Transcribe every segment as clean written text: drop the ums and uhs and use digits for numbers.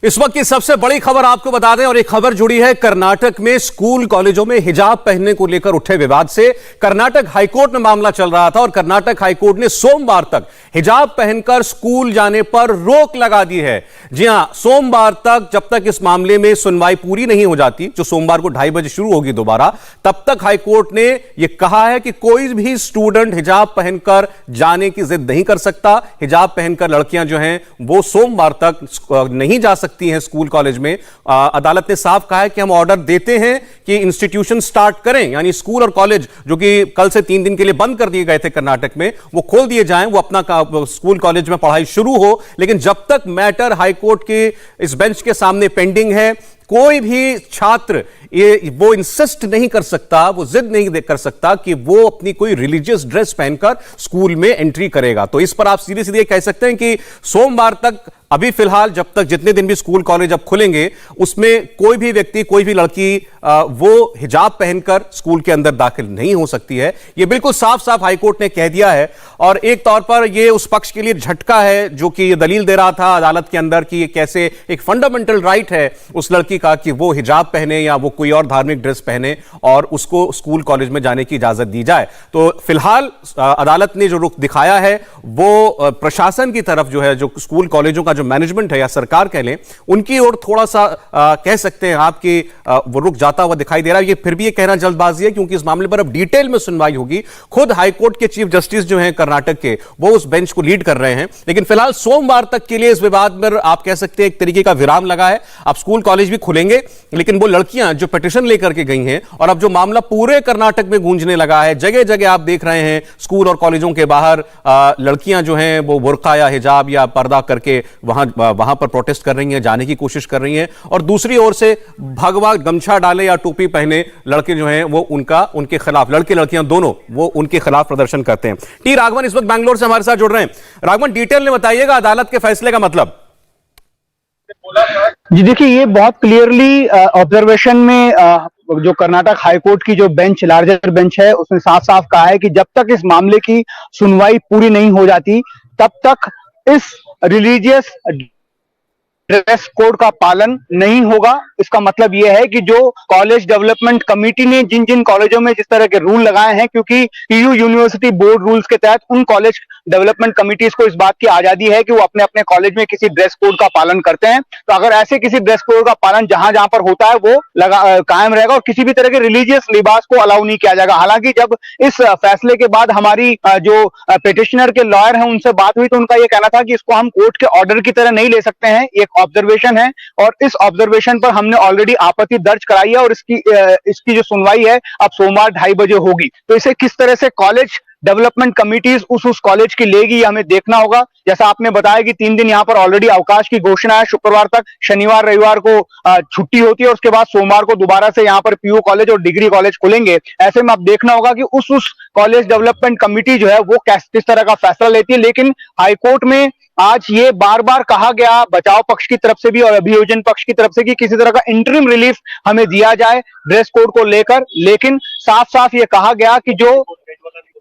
इस वक्त की सबसे बड़ी खबर आपको बता दें, और एक खबर जुड़ी है कर्नाटक में स्कूल कॉलेजों में हिजाब पहनने को लेकर उठे विवाद से। कर्नाटक हाईकोर्ट में मामला चल रहा था और कर्नाटक हाईकोर्ट ने सोमवार तक हिजाब पहनकर स्कूल जाने पर रोक लगा दी है। जी हां, सोमवार तक, जब तक इस मामले में सुनवाई पूरी नहीं हो जाती, जो सोमवार को 2:30 बजे शुरू होगी दोबारा, तब तक हाईकोर्ट ने यह कहा है कि कोई भी स्टूडेंट हिजाब पहनकर जाने की जिद नहीं कर सकता। हिजाब पहनकर लड़कियां जो हैं वो सोमवार तक नहीं जा सकती हैं स्कूल कॉलेज में। अदालत ने साफ कहा है कि हम ऑर्डर देते हैं कि इंस्टीट्यूशन स्टार्ट करें, यानी स्कूल और कॉलेज जो कि कल से 3 दिन के लिए बंद कर दिए गए थे कर्नाटक में, वो खोल दिए जाएं, वो अपना स्कूल कॉलेज में पढ़ाई शुरू हो। लेकिन जब तक मैटर हाईकोर्ट के इस बेंच के सामने पेंडिंग है, कोई भी छात्र वो इंसिस्ट नहीं कर सकता, वो जिद नहीं कर सकता कि वो अपनी कोई रिलीजियस ड्रेस पहनकर स्कूल में एंट्री करेगा। तो इस पर आप सीधे सीधे कह सकते हैं कि सोमवार तक, अभी फिलहाल जब तक जितने दिन भी स्कूल कॉलेज अब खुलेंगे, उसमें कोई भी व्यक्ति, कोई भी लड़की वो हिजाब पहनकर स्कूल के अंदर दाखिल नहीं हो सकती है। यह बिल्कुल साफ साफ हाईकोर्ट ने कह दिया है। और एक तौर पर यह उस पक्ष के लिए झटका है जो कि दलील दे रहा था अदालत के अंदर कि कैसे एक फंडामेंटल राइट है उस लड़की का कि वो हिजाब पहने या वो कोई और धार्मिक ड्रेस पहने और उसको स्कूल कॉलेज में जाने की इजाजत दी जाए। तो फिलहाल अदालत ने जो रुख दिखाया है वो प्रशासन की तरफ जो है, जो स्कूल कॉलेजों का जो मैनेजमेंट है या सरकार कह लें, उनकी ओर थोड़ा सा कह सकते हैं आपकी वो रुख जाता हुआ दिखाई दे रहा है। ये फिर भी ये कहना जल्दबाजी है क्योंकि इस मामले पर अब डिटेल में सुनवाई होगी। खुद हाईकोर्ट के चीफ जस्टिस जो हैं कर्नाटक के, वो उस बेंच को लीड कर रहे हैं। लेकिन फिलहाल सोमवार तक के लिए इस विवाद में आप कह सकते हैं एक तरीके का विराम लगा है। अब स्कूल कॉलेज भी खुलेंगे, लेकिन वो लड़कियां जो पिटीशन लेकर के गई हैं, और अब जो मामला पूरे कर्नाटक में गूंजने लगा है, जगह जगह आप देख रहे हैं स्कूल और कॉलेजों के बाहर लड़कियां जो हैं वो बुर्का या हिजाब या पर्दा करके वहां पर प्रोटेस्ट कर रही हैं, जाने की कोशिश कर रही हैं। और दूसरी ओर से भगवा गमछा डाले या टोपी पहने लड़के जो हैं वो उनके खिलाफ, लड़के लड़कियां दोनों, वो उनके खिलाफ प्रदर्शन करते हैं। टी राघवन इस वक्त बैंगलोर से हमारे साथ जुड़ रहे हैं। राघवन, डिटेल में बताइएगा अदालत के फैसले का मतलब। जी देखिए, ये बहुत क्लियरली ऑब्जर्वेशन में जो कर्नाटक हाईकोर्ट की जो बेंच, लार्जर बेंच है, उसने साफ साफ कहा है कि जब तक इस मामले की सुनवाई पूरी नहीं हो जाती, तब तक इस रिलीजियस ड्रेस कोड का पालन नहीं होगा। इसका मतलब यह है कि जो कॉलेज डेवलपमेंट कमेटी ने जिन जिन कॉलेजों में जिस तरह के रूल लगाए हैं, क्योंकि टीयू यूनिवर्सिटी बोर्ड रूल्स के तहत उन कॉलेज डेवलपमेंट कमिटीज को इस बात की आजादी है कि वो अपने अपने कॉलेज में किसी ड्रेस कोड का पालन करते हैं। तो अगर ऐसे किसी ड्रेस कोड का पालन जहां जहां पर होता है वो कायम रहेगा और किसी भी तरह के रिलीजियस लिबास को अलाउ नहीं किया जाएगा। हालांकि जब इस फैसले के बाद हमारी जो पिटिशनर के लॉयर हैं उनसे बात हुई तो उनका यह कहना था कि इसको हम कोर्ट के ऑर्डर की तरह नहीं ले सकते हैं, एक ऑब्जर्वेशन है और इस ऑब्जर्वेशन पर हमने ऑलरेडी आपत्ति दर्ज कराई है और इसकी जो सुनवाई है अब सोमवार 2:30 बजे होगी। तो इसे किस तरह से कॉलेज डेवलपमेंट कमिटीज उस कॉलेज की लेगी, हमें देखना होगा। जैसा आपने बताया कि 3 दिन यहां पर ऑलरेडी अवकाश की घोषणा है, शुक्रवार तक, शनिवार रविवार को छुट्टी होती है और उसके बाद सोमवार को दोबारा से यहां पर पीयू कॉलेज और डिग्री कॉलेज खुलेंगे। ऐसे में अब देखना होगा कि उस कॉलेज डेवलपमेंट कमिटी जो है वो किस तरह का फैसला लेती है। लेकिन हाईकोर्ट में आज ये बार बार कहा गया बचाव पक्ष की तरफ से भी और अभियोजन पक्ष की तरफ से कि किसी तरह का इंटरिम रिलीफ हमें दिया जाए ड्रेस कोड को लेकर। लेकिन साफ साफ ये कहा गया कि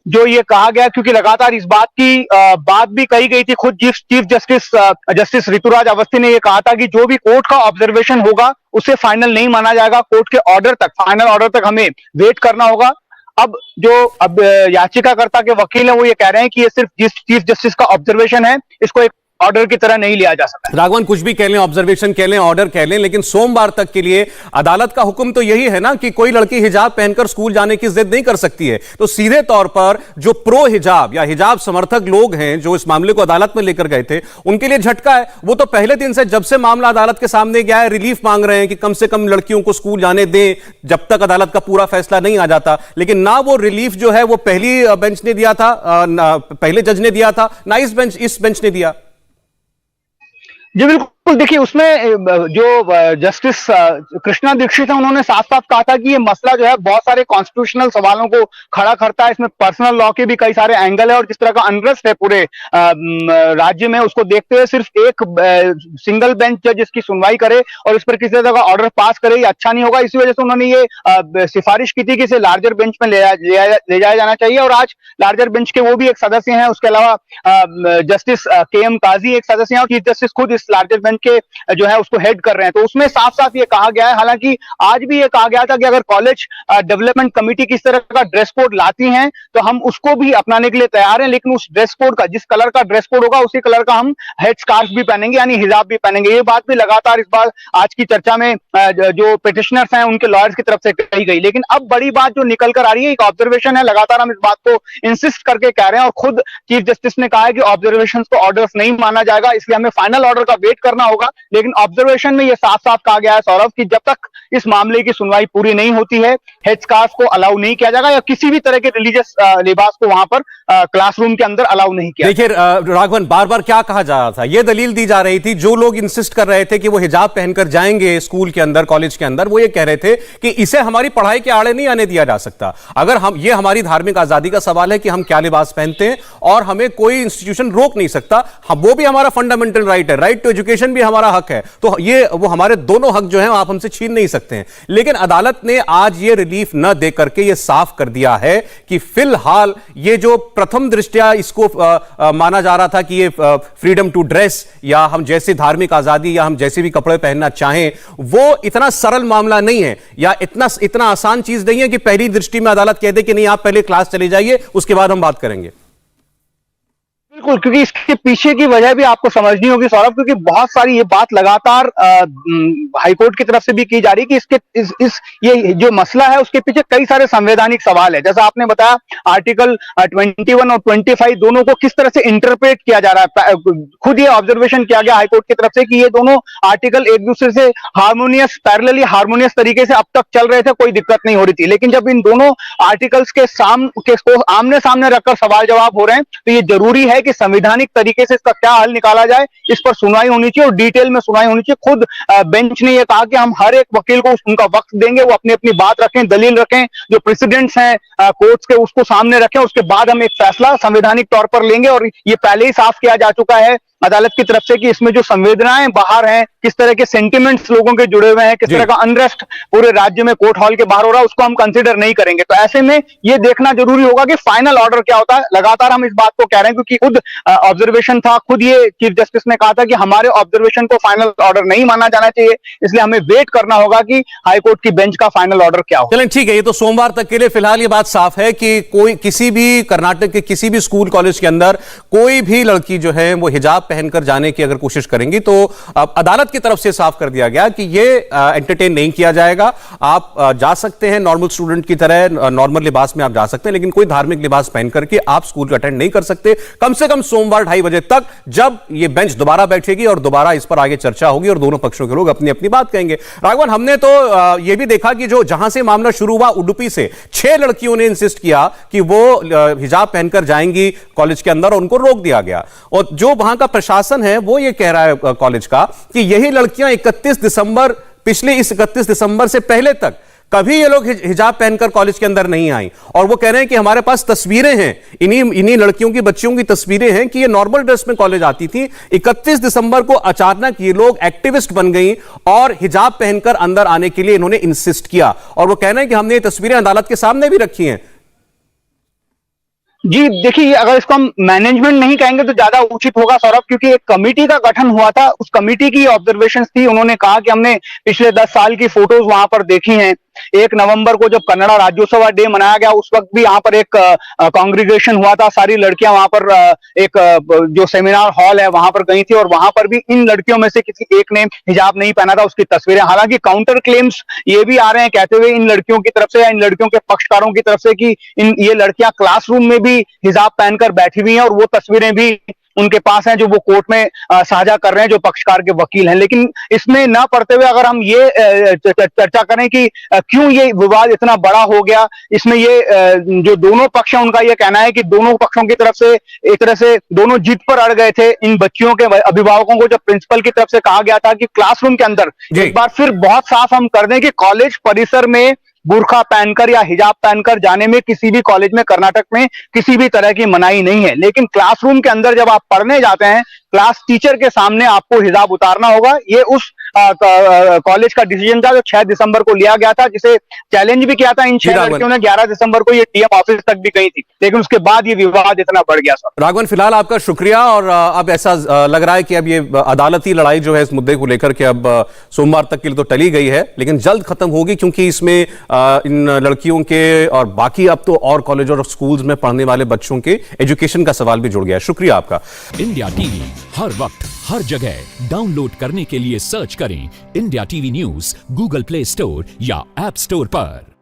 जो ये कहा गया, क्योंकि लगातार इस बात की बात भी कही गई थी, खुद चीफ जस्टिस ऋतुराज अवस्थी ने यह कहा था कि जो भी कोर्ट का ऑब्जर्वेशन होगा उसे फाइनल नहीं माना जाएगा, कोर्ट के ऑर्डर तक, फाइनल ऑर्डर तक हमें वेट करना होगा। अब याचिकाकर्ता के वकील है वो ये कह रहे हैं कि ये सिर्फ चीफ जस्टिस का ऑब्जर्वेशन है, इसको एक ऑर्डर की तरह नहीं लिया जा सकता। राघवन, कुछ भी कह लें, ऑब्जर्वेशन कह लें, ऑर्डर कह लें, लेकिन सोमवार तक के लिए अदालत का हुक्म तो यही है ना कि कोई लड़की हिजाब पहनकर स्कूल जाने की जिद नहीं कर सकती है। तो सीधे तौर पर जो प्रो हिजाब या हिजाब समर्थक लोग हैं जो इस मामले को अदालत में लेकर गए थे, उनके लिए झटका है। वो तो पहले दिन से, जब से मामला अदालत के सामने गया है, रिलीफ मांग रहे हैं कि कम से कम लड़कियों को स्कूल जाने दें जब तक अदालत का पूरा फैसला नहीं आ जाता। लेकिन ना वो रिलीफ जो है वो पहली बेंच ने दिया था, पहले जज ने दिया था, ना इस बेंच ने दिया। जी बिल्कुल, देखिए उसमें जो जस्टिस कृष्णा दीक्षित है उन्होंने साफ साफ कहा था कि ये मसला जो है बहुत सारे कॉन्स्टिट्यूशनल सवालों को खड़ा करता है, इसमें पर्सनल लॉ के भी कई सारे एंगल है और जिस तरह का अनरेस्ट है पूरे राज्य में, उसको देखते हुए सिर्फ एक सिंगल बेंच जज इसकी सुनवाई करे और इस पर किसी तरह का ऑर्डर पास करे, ये अच्छा नहीं होगा। इसी वजह से उन्होंने ये सिफारिश की थी कि इसे लार्जर बेंच में ले जाया जाना चाहिए और आज लार्जर बेंच के वो भी एक सदस्य हैं। उसके अलावा जस्टिस के एम काजी एक सदस्य हैं और चीफ जस्टिस खुद इस लार्जर बेंच डिपार्टमेंट के जो है उसको हेड कर रहे हैं, तो उसमें साफ साफ ये कहा गया है, हालांकि आज भी ये कहा गया था कि अगर कॉलेज डेवलपमेंट कमेटी किस तरह का ड्रेस कोड लाती है तो हम उसको भी अपनाने के लिए तैयार हैं, लेकिन उस ड्रेस कोड का, जिस कलर का ड्रेस कोड होगा उसी कलर का हम हेड स्कार्फ भी पहनेंगे, यानी हिजाब भी पहनेंगे। ये बात भी लगातार इस बार आज की चर्चा में जो पिटिशनर्स हैं उनके लॉयर्स की तरफ से कही गई। लेकिन अब बड़ी बात जो निकल कर आ रही है, एक ऑब्जर्वेशन है, लगातार हम इस बात को इंसिस्ट करके कह रहे हैं और खुद चीफ जस्टिस ने कहा है कि ऑब्जर्वेशन को ऑर्डर्स नहीं माना जाएगा, इसलिए हमें फाइनल ऑर्डर का वेट करना होगा। लेकिन ऑब्जर्वेशन में यह साफ साफ कहा गया है सौरभ कि जब तक इस मामले की सुनवाई पूरी नहीं होती है, हेड स्कार्फ को अलाउ नहीं किया जाएगा या किसी भी तरह के रिलीजियस लिबास को वहां पर क्लासरूम के अंदर अलाउ नहीं किया। देखिए राघवन, बार बार क्या कहा जा रहा था, यह दलील दी जा रही थी, जो लोग इंसिस्ट कर रहे थे कि वो हिजाब पहनकर जाएंगे स्कूल के अंदर, कॉलेज के अंदर, वो ये कह रहे थे कि इसे हमारी पढ़ाई के आड़े नहीं आने दिया जा सकता। अगर हम, ये हमारी धार्मिक आजादी का सवाल है कि हम क्या लिबास पहनते हैं और हमें कोई इंस्टीट्यूशन रोक नहीं सकता, वो भी हमारा फंडामेंटल राइट है, राइट टू एजुकेशन भी हमारा हक है, तो ये वो हमारे दोनों हक जो है आप हमसे छीन नहीं सकते हैं। लेकिन अदालत ने आज ये रिलीफ न दे करके ये साफ कर दिया है कि फिलहाल ये जो प्रथम दृष्टया इसको माना जा रहा था कि ये फ्रीडम टू ड्रेस या हम जैसे धार्मिक आजादी या हम जैसे भी कपड़े पहनना चाहें, वो इतना सरल मामला नहीं है या इतना आसान चीज नहीं है कि पहली दृष्टि में अदालत कह दे कि नहीं आप पहले क्लास चले जाइए, उसके बाद हम बात करेंगे। बिल्कुल, क्योंकि इसके पीछे की वजह भी आपको समझनी होगी सौरभ, क्योंकि बहुत सारी ये बात लगातार हाईकोर्ट की तरफ से भी की जा रही है कि इसके ये जो मसला है उसके पीछे कई सारे संवैधानिक सवाल है। जैसा आपने बताया, आर्टिकल 21 और 25 दोनों को किस तरह से इंटरप्रेट किया जा रहा है। खुद ये ऑब्जर्वेशन किया गया हाईकोर्ट की तरफ से कि ये दोनों आर्टिकल एक दूसरे से पैरेलली हार्मोनियस तरीके से अब तक चल रहे थे, कोई दिक्कत नहीं हो रही थी। लेकिन जब इन दोनों आर्टिकल्स के आमने सामने रखकर सवाल जवाब हो रहे हैं तो ये जरूरी है कि संवैधानिक तरीके से इसका क्या हल निकाला जाए, इस पर सुनवाई होनी चाहिए और डिटेल में सुनवाई होनी चाहिए। खुद बेंच ने यह कहा कि हम हर एक वकील को उनका वक्त देंगे, वो अपनी अपनी बात रखें, दलील रखें, जो प्रेसिडेंट्स हैं कोर्ट्स के उसको सामने रखें, उसके बाद हम एक फैसला संवैधानिक तौर पर लेंगे। और ये पहले ही साफ किया जा चुका है अदालत की तरफ से कि इसमें जो संवेदनाएं बाहर हैं, किस तरह के सेंटिमेंट्स लोगों के जुड़े हुए हैं, किस तरह का अनरेस्ट पूरे राज्य में कोर्ट हॉल के बाहर हो रहा है, उसको हम कंसीडर नहीं करेंगे। तो ऐसे में ये देखना जरूरी होगा कि फाइनल ऑर्डर क्या होता है। लगातार हम इस बात को कह रहे हैं क्योंकि खुद ऑब्जर्वेशन था, खुद ये चीफ जस्टिस ने कहा था कि हमारे ऑब्जर्वेशन को फाइनल ऑर्डर नहीं माना जाना चाहिए, इसलिए हमें वेट करना होगा कि हाईकोर्ट की बेंच का फाइनल ऑर्डर क्या हो। चलें ठीक है, ये तो सोमवार तक के लिए फिलहाल ये बात साफ है कि कोई किसी भी कर्नाटक के किसी भी स्कूल कॉलेज के अंदर कोई भी लड़की जो है वो हिजाब पहनकर जाने की अगर कोशिश करेंगी तो अदालत की तरफ से साफ कर दिया गया कि ये एंटरटेन नहीं किया जाएगा। आप जा सकते हैं नॉर्मल स्टूडेंट की तरह, नॉर्मल लिबास में आप जा सकते हैं, लेकिन कोई धार्मिक लिबास पहन करके आप स्कूल को अटेंड नहीं कर सकते कम से कम सोमवार 2:30 बजे तक, जब ये बेंच दोबारा बैठेगी और दोबारा इस पर आगे चर्चा होगी और दोनों पक्षों के लोग अपनी अपनी बात कहेंगे। राघवन, हमने तो यह भी देखा कि जो जहां से मामला शुरू हुआ उडुपी से 6 लड़कियों ने इंसिस्ट किया कि वो हिजाब पहनकर जाएंगी कॉलेज के अंदर और उनको रोक दिया गया। और जो वहां का प्रशासन है वो ये कह रहा है कॉलेज का कि यही लड़कियां 31 दिसंबर से पहले तक कभी ये लोग हिजाब पहनकर कॉलेज के अंदर नहीं आई। और वो कह रहे हैं कि हमारे पास तस्वीरें हैं, इन्हीं लड़कियों की, बच्चियों की तस्वीरें हैं कि ये नॉर्मल ड्रेस में कॉलेज आती थी। 31 दिसंबर को अचानक ये लोग एक्टिविस्ट बन गई और हिजाब पहनकर अंदर आने के लिए इन्होंने इंसिस्ट किया। और वो कह रहे हैं कि हमने ये तस्वीरें अदालत के सामने भी रखी हैं। जी देखिए, अगर इसको हम मैनेजमेंट नहीं कहेंगे तो ज्यादा उचित होगा सौरभ, क्योंकि एक कमेटी का गठन हुआ था, उस कमेटी की ऑब्जर्वेशंस थी। उन्होंने कहा कि हमने पिछले 10 साल की फोटोज वहां पर देखी हैं। 1 नवंबर को जब कन्नड़ा राज्योत्सव डे मनाया गया उस वक्त भी यहाँ पर एक कांग्रीगेशन हुआ था, सारी लड़कियां वहां पर एक जो सेमिनार हॉल है वहां पर गई थी और वहां पर भी इन लड़कियों में से किसी एक ने हिजाब नहीं पहना था, उसकी तस्वीरें। हालांकि काउंटर क्लेम्स ये भी आ रहे हैं कहते हुए इन लड़कियों की तरफ से या इन लड़कियों के पक्षकारों की तरफ से कि ये लड़कियां क्लासरूम में भी हिजाब पहनकर बैठी हुई हैं और वो तस्वीरें भी उनके पास हैं जो वो कोर्ट में साझा कर रहे हैं, जो पक्षकार के वकील हैं। लेकिन इसमें ना पड़ते हुए अगर हम ये चर्चा करें कि क्यों ये विवाद इतना बड़ा हो गया, इसमें ये जो दोनों पक्ष हैं उनका ये कहना है कि दोनों पक्षों की तरफ से एक तरह से दोनों जिद पर अड़ गए थे। इन बच्चियों के अभिभावकों को जब प्रिंसिपल की तरफ से कहा गया था कि क्लासरूम के अंदर, एक बार फिर बहुत साफ हम कर दें कि कॉलेज परिसर में बुर्खा पहनकर या हिजाब पहनकर जाने में किसी भी कॉलेज में कर्नाटक में किसी भी तरह की मनाही नहीं है। लेकिन क्लासरूम के अंदर जब आप पढ़ने जाते हैं, क्लास टीचर के सामने आपको हिजाब उतारना होगा। ये उस कॉलेज का डिसीजन था जो 6 दिसंबर को लिया गया था, जिसे चैलेंज भी किया था इन 6 राघवन। लड़कियों ने। 11 दिसंबर को ये डीएम ऑफिस तक भी गई थी, लेकिन उसके बाद ये विवाद इतना बढ़ गया सर। राघवन, फिलहाल आपका शुक्रिया। और अब ऐसा लग रहा है कि अब ये अदालती लड़ाई जो है इस मुद्दे को लेकर के अब सोमवार तक के लिए तो टली गई है, लेकिन जल्द खत्म होगी, क्योंकि इसमें इन लड़कियों के और बाकी अब तो और कॉलेज और स्कूल्स में पढ़ने वाले बच्चों के एजुकेशन का सवाल भी जुड़ गया है। शुक्रिया आपका। इंडिया टीवी हर वक्त हर जगह डाउनलोड करने के लिए सर्च करें India TV news Google play store या ऐप स्टोर पर।